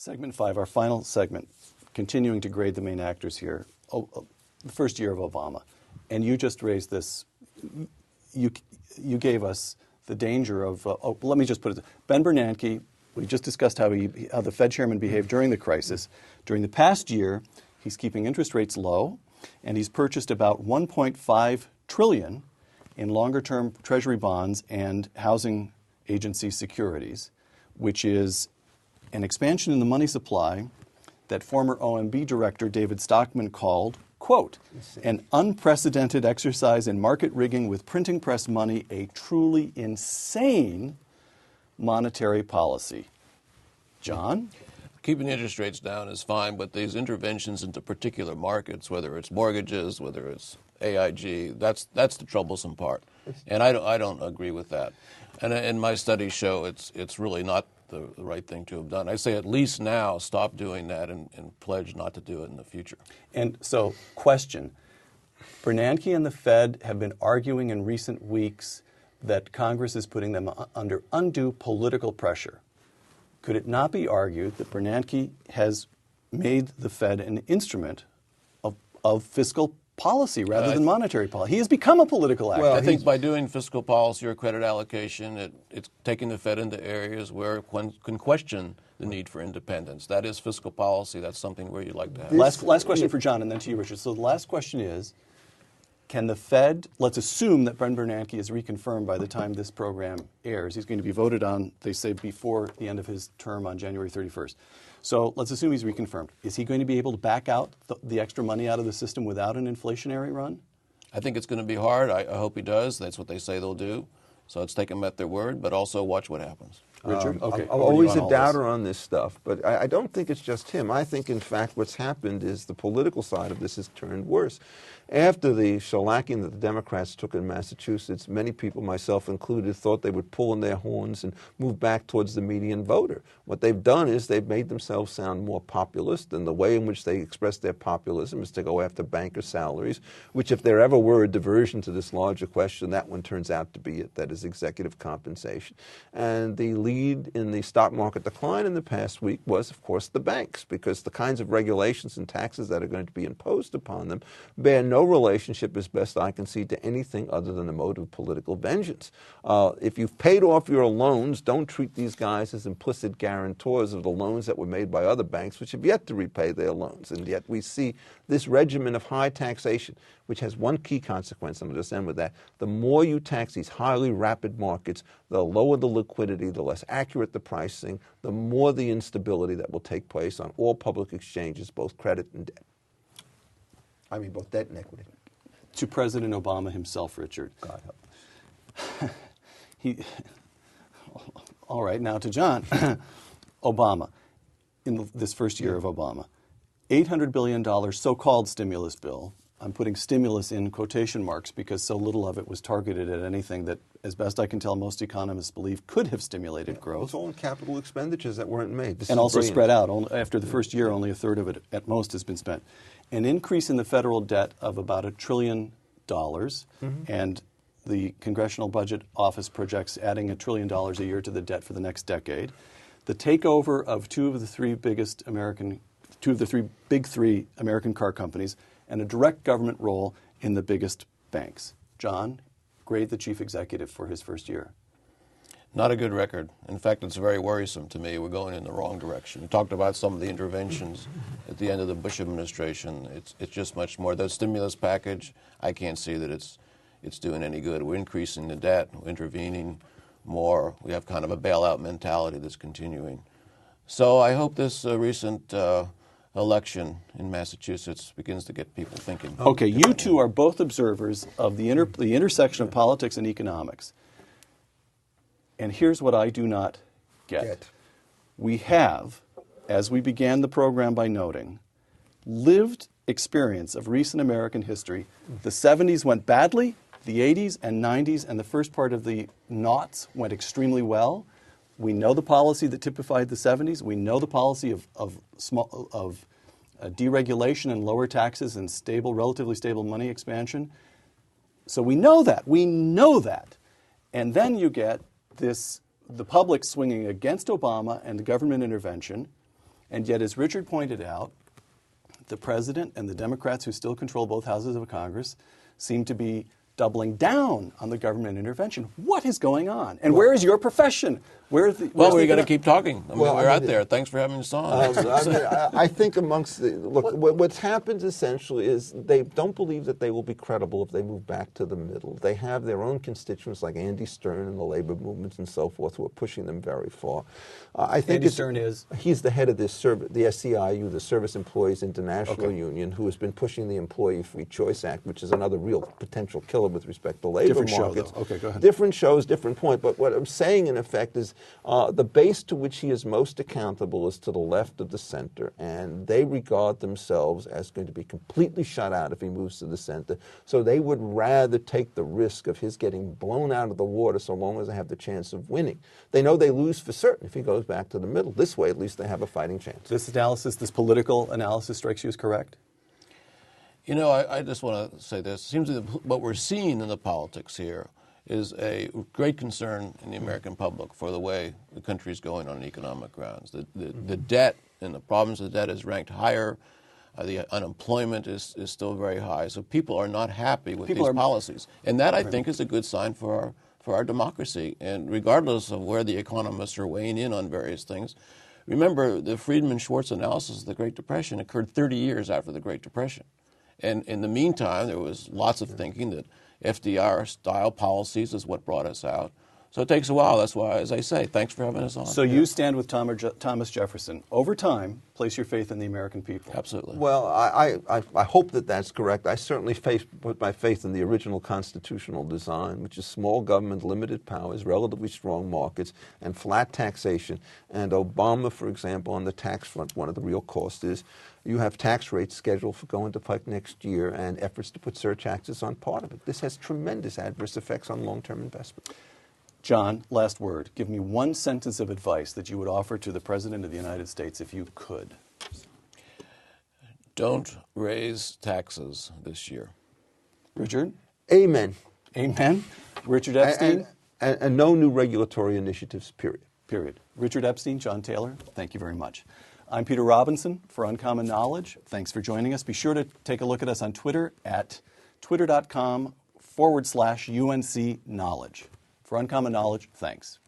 Segment 5, our final segment, continuing to grade the main actors here. The first year of Obama. And you just raised this, you gave us the danger of, let me just put it, Ben Bernanke, we just discussed how the Fed chairman behaved during the crisis. During the past year, he's keeping interest rates low, and he's purchased about $1.5 trillion in longer-term Treasury bonds and housing agency securities, which is an expansion in the money supply that former OMB director David Stockman called, quote, an unprecedented exercise in market rigging with printing press money, a truly insane monetary policy. John? Keeping interest rates down is fine, but these interventions into particular markets, whether it's mortgages, whether it's AIG, that's the troublesome part. And I don't agree with that. And my studies show it's really not the right thing to have done. I say at least now stop doing that and pledge not to do it in the future. And so, question. Bernanke and the Fed have been arguing in recent weeks that Congress is putting them under undue political pressure. Could it not be argued that Bernanke has made the Fed an instrument of fiscal policy rather than monetary policy? He has become a political actor. Well, I think by doing fiscal policy or credit allocation, it's taking the Fed into areas where one can question the need for independence. That is fiscal policy. That's something where you'd like to have. Last question for John, and then to you, Richard. So the last question is, can the Fed, let's assume that Ben Bernanke is reconfirmed by the time this program airs. He's going to be voted on, they say, before the end of his term on January 31st. So let's assume he's reconfirmed. Is he going to be able to back out the extra money out of the system without an inflationary run? I think it's going to be hard. I hope he does. That's what they say they'll do. So let's take them at their word, but also watch what happens. Richard? Okay. I'm always a doubter on this stuff, but I don't think it's just him. I think, in fact, what's happened is the political side of this has turned worse. After the shellacking that the Democrats took in Massachusetts, many people, myself included, thought they would pull in their horns and move back towards the median voter. What they've done is they've made themselves sound more populist, and the way in which they express their populism is to go after banker salaries, which, if there ever were a diversion to this larger question, that one turns out to be it, that is executive compensation. And the lead in the stock market decline in the past week was, of course, the banks, because the kinds of regulations and taxes that are going to be imposed upon them bear no relationship, as best I can see, to anything other than a mode of political vengeance. If you've paid off your loans, don't treat these guys as implicit guarantors of the loans that were made by other banks, which have yet to repay their loans. And yet we see this regimen of high taxation, which has one key consequence, and I'll just end with that. The more you tax these highly rapid markets, the lower the liquidity, the less accurate the pricing, the more the instability that will take place on all public exchanges, both credit and debt. I mean, both debt and equity. To President Obama himself, Richard. God help. All right, now to John. Obama, in this first year of Obama, $800 billion so-called stimulus bill. I'm putting stimulus in quotation marks because so little of it was targeted at anything that, as best I can tell, most economists believe could have stimulated growth. It's all in capital expenditures that weren't made. And also spread out. After the first year, only a third of it at most has been spent. An increase in the federal debt of about $1 trillion, and the Congressional Budget Office projects adding $1 trillion a year to the debt for the next decade. The takeover of two of the three big three American car companies, and a direct government role in the biggest banks. John, grade the chief executive for his first year. Not a good record. In fact, it's very worrisome to me. We're going in the wrong direction. We talked about some of the interventions at the end of the Bush administration. It's just much more. The stimulus package, I can't see that it's doing any good. We're increasing the debt. We're intervening more. We have kind of a bailout mentality that's continuing. So I hope this recent election in Massachusetts begins to get people thinking. Okay, you two are both observers of the intersection of politics and economics. And here's what I do not get. We have, as we began the program by noting, lived experience of recent American history. The 70s went badly, the 80s and 90s and the first part of the noughts went extremely well. We know the policy that typified the 70s. We know the policy of deregulation and lower taxes and relatively stable money expansion. So we know that. We know that. And then you get the public swinging against Obama and the government intervention, And yet, as Richard pointed out, the president and the Democrats who still control both houses of Congress seem to be doubling down on the government intervention. What is going on? And where is your profession? Well, we got to keep talking. I mean, we're out there. Thanks for having us on. I think amongst what's happened essentially is they don't believe that they will be credible if they move back to the middle. They have their own constituents like Andy Stern and the labor movements and so forth who are pushing them very far. I think Andy Stern is? He's the head of this the SEIU, the Service Employees International Union, who has been pushing the Employee Free Choice Act, which is another real potential killer with respect to labor Different markets. Show, though. Okay, go ahead. Different shows, different point. But what I'm saying, in effect, is the base to which he is most accountable is to the left of the center, and they regard themselves as going to be completely shut out if he moves to the center. So they would rather take the risk of his getting blown out of the water so long as they have the chance of winning. They know they lose for certain if he goes back to the middle. This way, at least, they have a fighting chance. This analysis, this political analysis, strikes you as correct? You know, I just want to say this. It seems that what we're seeing in the politics here is a great concern in the American public for the way the country is going on economic grounds. The debt and the problems of the debt is ranked higher. The unemployment is still very high. So people are not happy with these policies. And that, I think, is a good sign for our democracy. And regardless of where the economists are weighing in on various things, remember the Friedman-Schwartz analysis of the Great Depression occurred 30 years after the Great Depression. And in the meantime, there was lots of thinking that FDR-style policies is what brought us out. So it takes a while. That's why, as I say, thanks for having us on. So you stand with Thomas Jefferson. Over time, place your faith in the American people. Absolutely. Well, I hope that that's correct. I certainly put my faith in the original constitutional design, which is small government, limited powers, relatively strong markets, and flat taxation. And Obama, for example, on the tax front, one of the real costs is you have tax rates scheduled for going to effect next year and efforts to put surtaxes on part of it. This has tremendous adverse effects on long-term investment. John, last word. Give me one sentence of advice that you would offer to the President of the United States if you could. Don't raise taxes this year. Richard? Amen. Amen. Richard Epstein? And no new regulatory initiatives, period. Period. Richard Epstein, John Taylor, thank you very much. I'm Peter Robinson for Uncommon Knowledge. Thanks for joining us. Be sure to take a look at us on Twitter at twitter.com/UNC Knowledge. For Uncommon Knowledge, thanks.